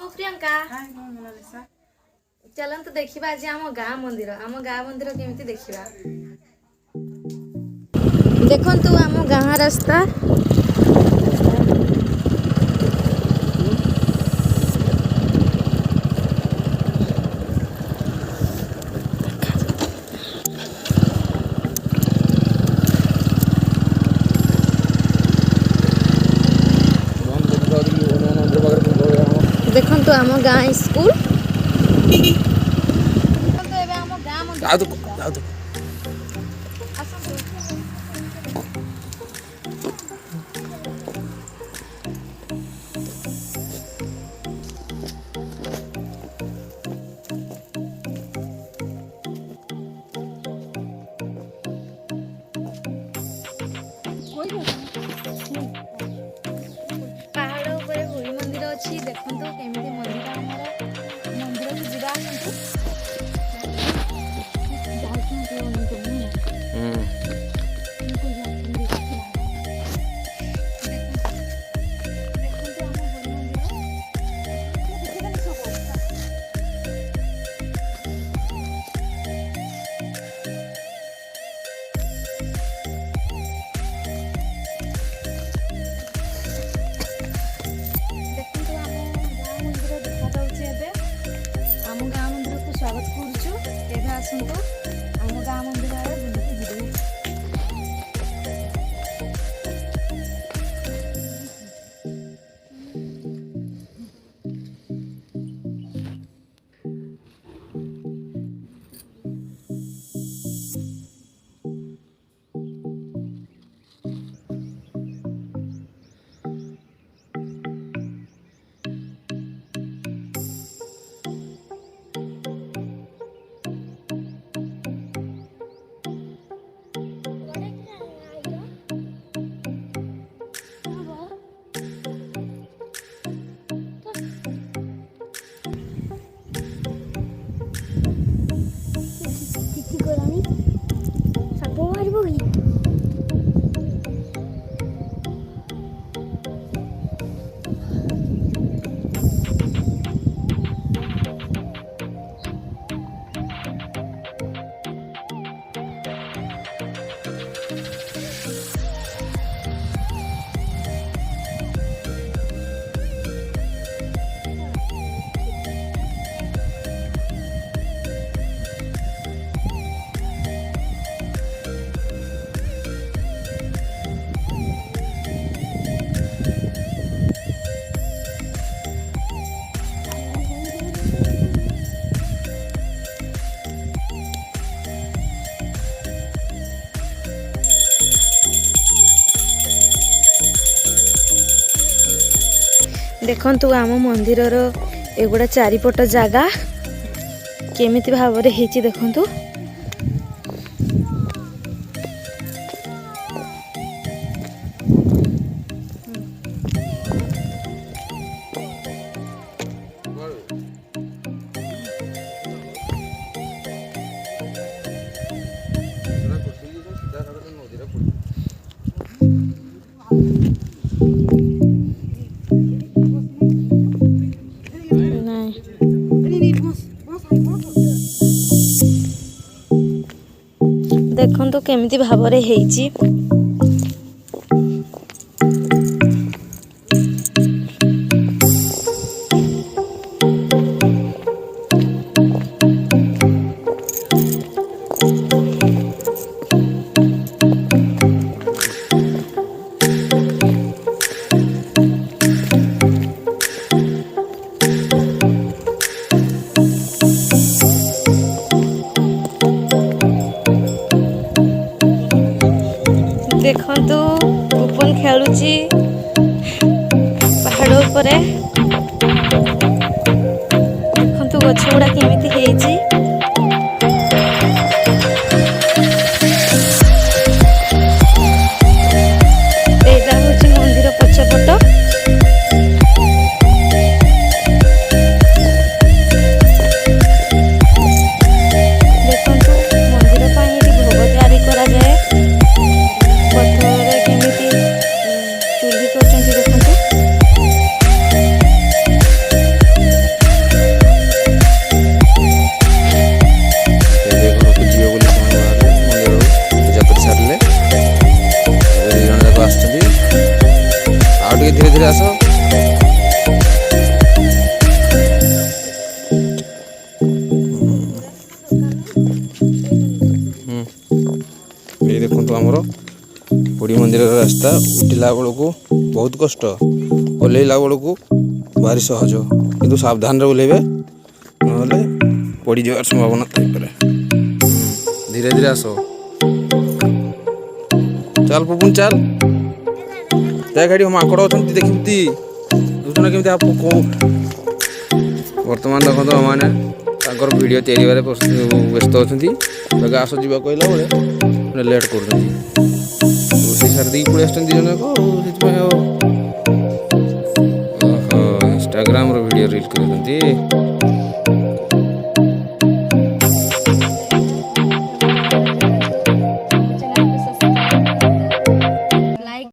प्रियंका चलत देखा आज आम गाँ मंदिर केमिति देखा देखु आम गाँ रास्ता देखो आम गाँ स्कूल पहाड़ ऊपर हुई मंदिर अच्छी देखो केमिति मंदिर मंदिर को जीवा स्वागत करूँ आसतु आम गाँ मंदिर बुलिक जी देखु आम मंदिर एगुड़ा चारिपट जगह केमिति भाव में देखु देखो केमिति भाव में हेची देखु ओपन खेलुची पहाड़ ऊपर देखु गछ गुड़ा केमिति हेची एटा होची मंदिर पछपट मंदिर रास्ता उठिला बेलू बहुत कष्ट ओह्लैला बेलू भारी सहज किंतु सावधान ओह्लैबे ना पड़ जावार संभावना थाईपे। धीरे धीरे आस चल पुपुन चल देख एटी माकड़ अच्छा देखी बुझुना केमी आप बर्तमान देखो मैंने भिडियो तैयारी व्यस्त अच्छा आस जा कहला बेले लेट कर सारी पलि आस जन इंस्टाग्राम वीडियो रील कर